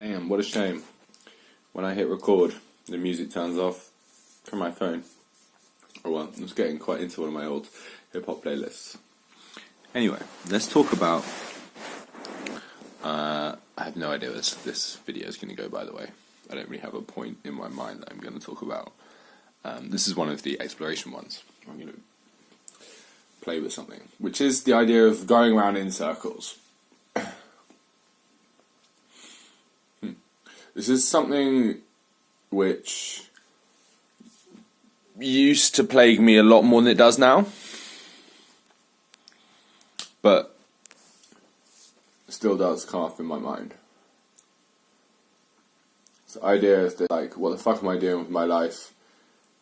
Damn, what a shame. When I hit record, the music turns off from my phone. Oh well, I was getting quite into one of my old hip-hop playlists. Anyway, let's talk about... I have no idea where this video is going to go, by the way. I don't really have a point in my mind that I'm going to talk about. This is one of the exploration ones. I'm going to play with something, which is the idea of going around in circles. This is something which used to plague me a lot more than it does now, but still does come up in my mind. The idea is that, like, what the fuck am I doing with my life?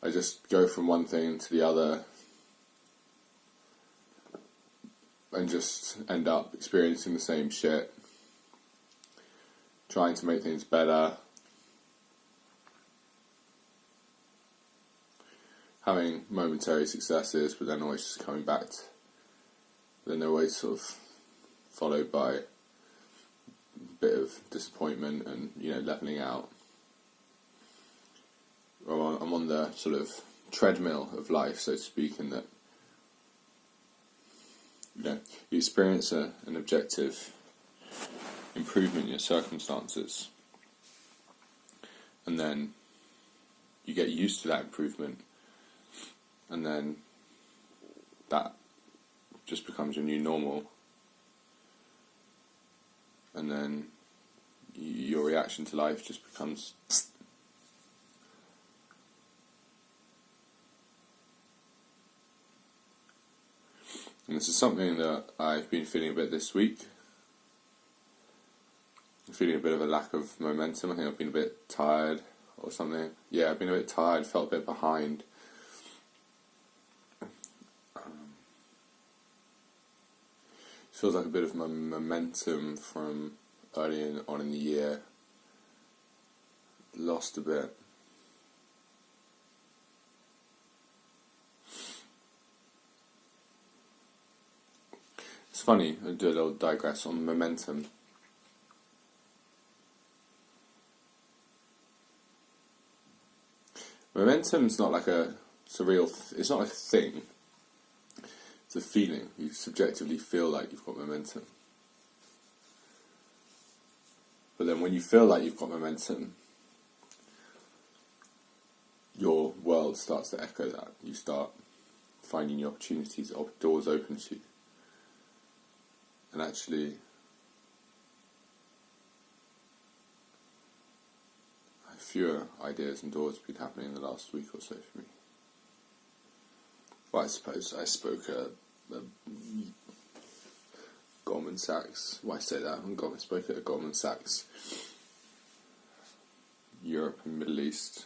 I just go from one thing to the other and just end up experiencing the same shit, trying to make things better, having momentary successes, but then always just coming back then they're always sort of followed by a bit of disappointment and, leveling out. I'm on the sort of treadmill of life, so to speak, in that, you experience an objective improvement in your circumstances, and then you get used to that improvement, and then that just becomes your new normal, and then your reaction to life just becomes and this is something that I've been feeling a bit this week. I'm feeling a bit of a lack of momentum. I think I've been a bit tired or something. Yeah, I've been a bit tired, felt a bit behind. Feels like a bit of my momentum from early on in the year lost a bit. It's funny, I'll do a little digress on momentum. Momentum's not like it's not like a thing. It's a feeling. You subjectively feel like you've got momentum. But then when you feel like you've got momentum, your world starts to echo that. You start finding your opportunities, doors open to you. And actually, fewer ideas and doors have been happening in the last week or so for me. Well, I suppose I spoke at Goldman Sachs. Why say that? I spoke at a Goldman Sachs Europe and Middle East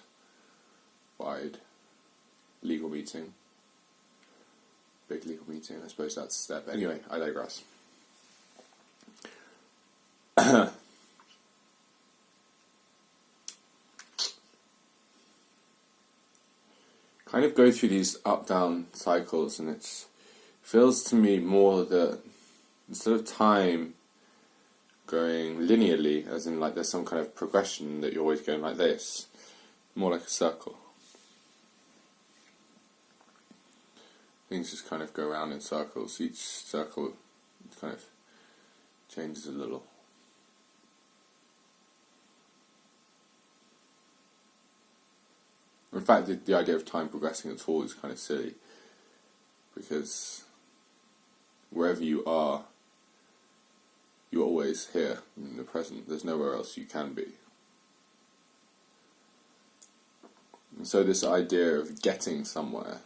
wide legal meeting. Big legal meeting. I suppose that's a step. Anyway, I digress. Kind of go through these up-down cycles, and it feels to me more that instead of time going linearly, as in like there's some kind of progression that you're always going like this, more like a circle. Things just kind of go around in circles. Each circle kind of changes a little. In fact, the idea of time progressing at all is kind of silly, because wherever you are, you're always here in the present. There's nowhere else you can be. And so this idea of getting somewhere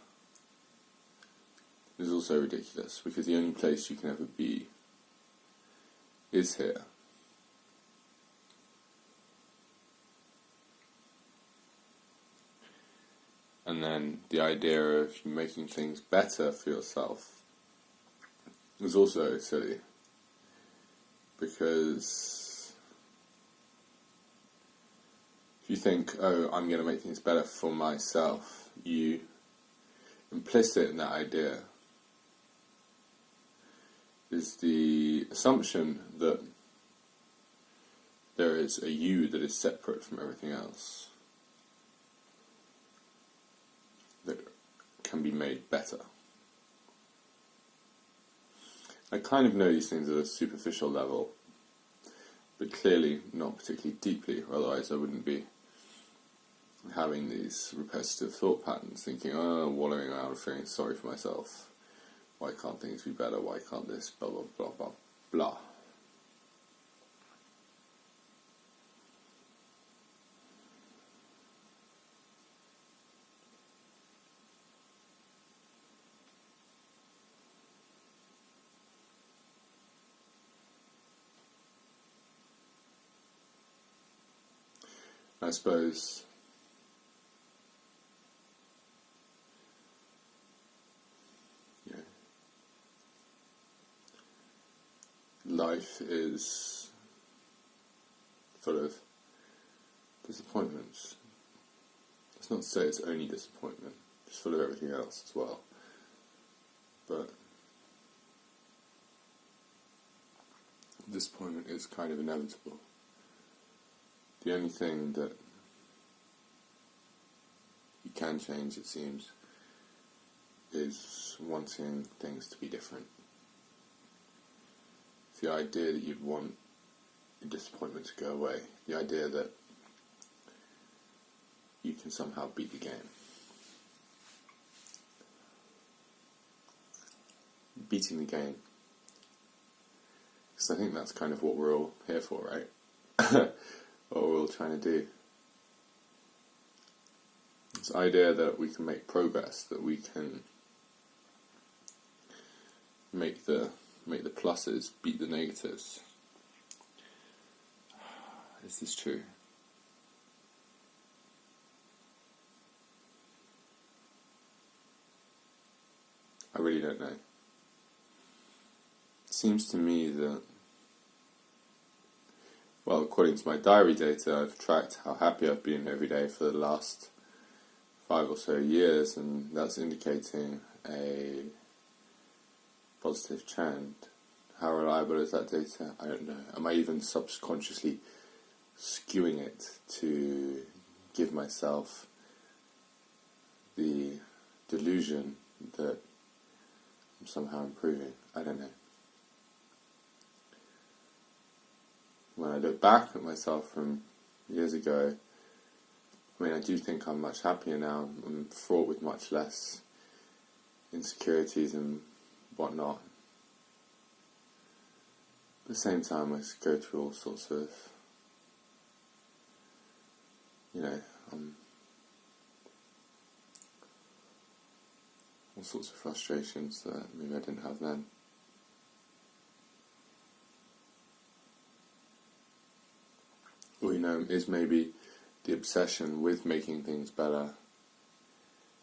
is also ridiculous, because the only place you can ever be is here. And then the idea of making things better for yourself is also silly, because if you think, oh, I'm going to make things better for myself, you implicit in that idea is the assumption that there is a you that is separate from everything else, that can be made better. I kind of know these things at a superficial level, but clearly not particularly deeply, otherwise I wouldn't be having these repetitive thought patterns, thinking, wallowing around, feeling sorry for myself. Why can't things be better? Why can't this? Blah, blah, blah, blah, blah. I suppose life is full of disappointments. It's not to say it's only disappointment, it's full of everything else as well. But disappointment is kind of inevitable. The only thing that you can change, it seems, is wanting things to be different. It's the idea that you'd want your disappointment to go away. The idea that you can somehow beat the game. Beating the game. Because I think that's kind of what we're all here for, right? What we're all trying to do. This idea that we can make progress, that we can make the pluses beat the negatives. Is this true? I really don't know. It seems to me that, well, according to my diary data, I've tracked how happy I've been every day for the last 5 or so years, and that's indicating a positive trend. How reliable is that data? I don't know. Am I even subconsciously skewing it to give myself the delusion that I'm somehow improving? I don't know. When I look back at myself from years ago, I mean, I do think I'm much happier now. I'm fraught with much less insecurities and whatnot. At the same time, I go through all sorts of, all sorts of frustrations that maybe I didn't have then. Or, is maybe the obsession with making things better,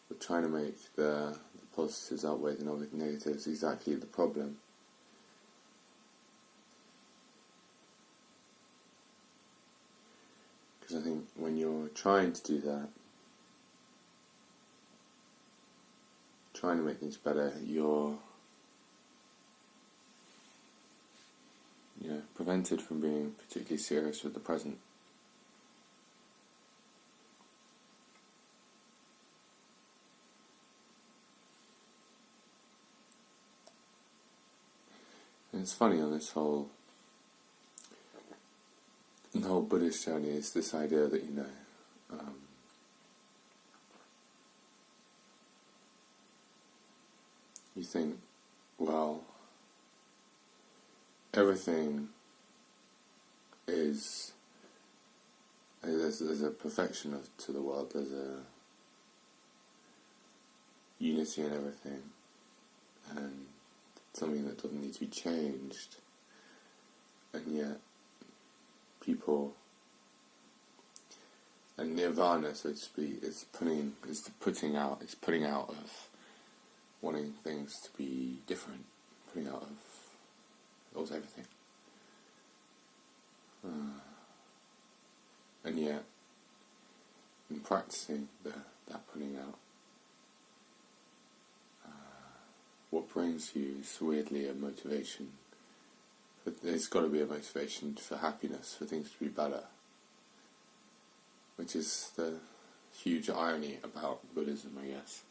but trying to make the positives outweigh the negatives, exactly the problem. Because I think when you're trying to do that, trying to make things better, you're prevented from being particularly serious with the present. And it's funny on this whole Buddhist journey is this idea that you think, well, everything is there's a perfection to the world. There's a unity in everything, and something that doesn't need to be changed. And yet, people, and nirvana, so to speak, is putting out of wanting things to be different, putting out of everything. And yet, in practicing that putting out, what brings you is weirdly a motivation for But there's got to be a motivation for happiness, for things to be better, which is the huge irony about Buddhism, I guess.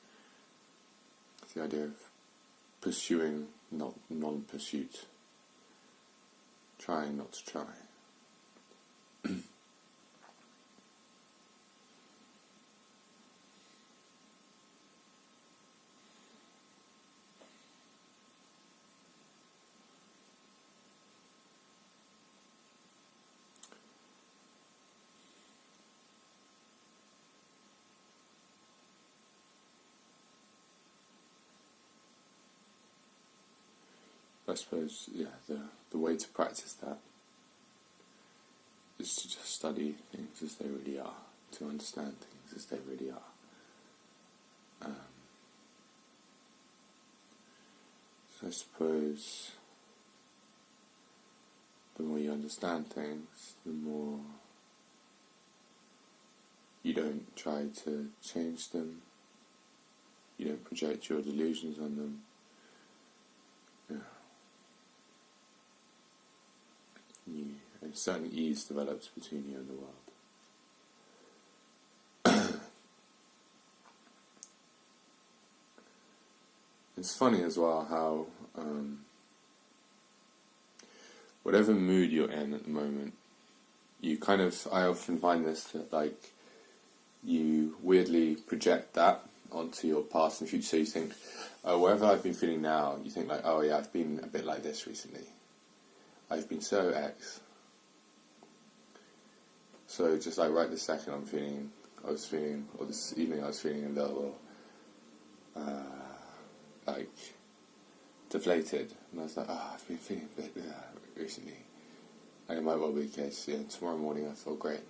It's the idea of pursuing, not non-pursuit, trying not to try. I suppose, the way to practice that is to just study things as they really are, to understand things as they really are. So I suppose the more you understand things, the more you don't try to change them, you don't project your delusions on them. A certain ease develops between you and the world. It's funny as well how whatever mood you're in at the moment, I often find this, that like you weirdly project that onto your past and future. So you think, oh, wherever I've been feeling now, you think like, oh yeah, I've been a bit like this recently. I've been so X. So just like right this second, or this evening I was feeling a little, like, deflated. And I was like, I've been feeling a bit recently. And it might well be the case, tomorrow morning I feel great.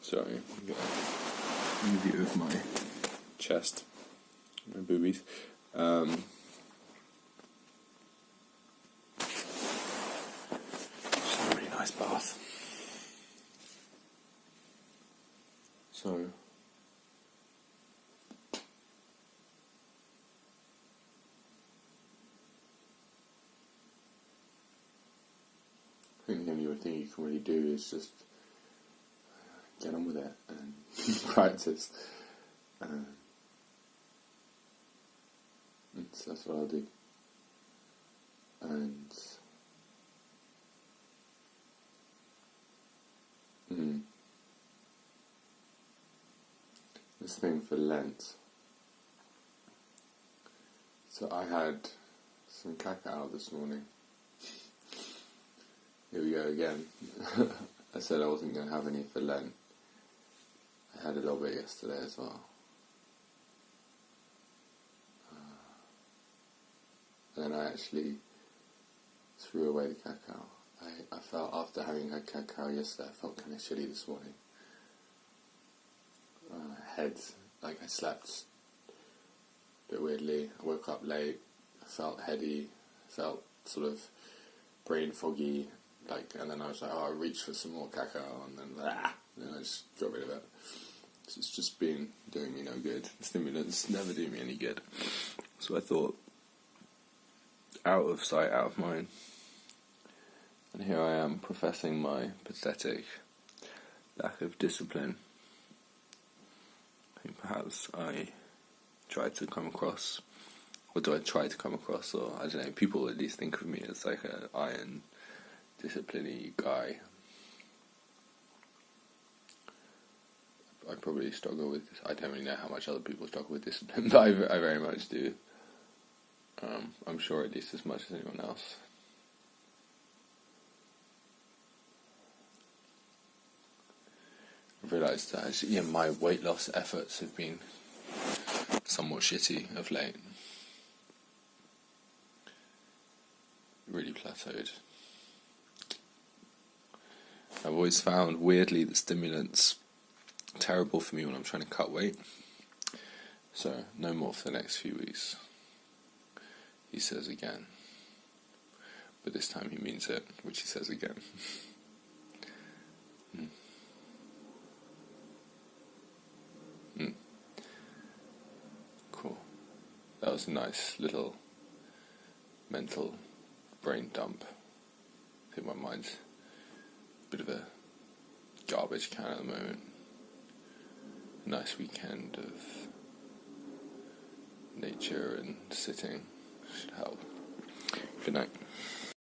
Sorry, I've got a view of my chest, my boobies. It's a really nice bath. So, I think the only thing you can really do is just get on with it and practice. So that's what I'll do. And this thing for Lent. So I had some cacao this morning. Here we go again. I said I wasn't going to have any for Lent. I had a little bit yesterday as well. And then I actually threw away the cacao. I felt, after having had cacao yesterday, I felt kind of shitty this morning. I slept a bit weirdly. I woke up late. I felt heady. I felt sort of brain foggy. And then I was like, I reached for some more cacao, and then I just got rid of it. So it's just been doing me no good. Stimulants never do me any good. So I thought, out of sight, out of mind. And here I am professing my pathetic lack of discipline. I think perhaps I tried to come across, or do I try to come across, or I don't know, people at least think of me as like an iron, discipline-y guy. I probably struggle with this. I don't really know how much other people struggle with discipline, but I very much do. I'm sure at least as much as anyone else. I've realised that actually, my weight loss efforts have been somewhat shitty of late. Really plateaued. I've always found, weirdly, that stimulants are terrible for me when I'm trying to cut weight. So, no more for the next few weeks. He says again. But this time he means it, which he says again. was a nice little mental brain dump. I think my mind's a bit of a garbage can at the moment. A nice weekend of nature and sitting should help. Good night.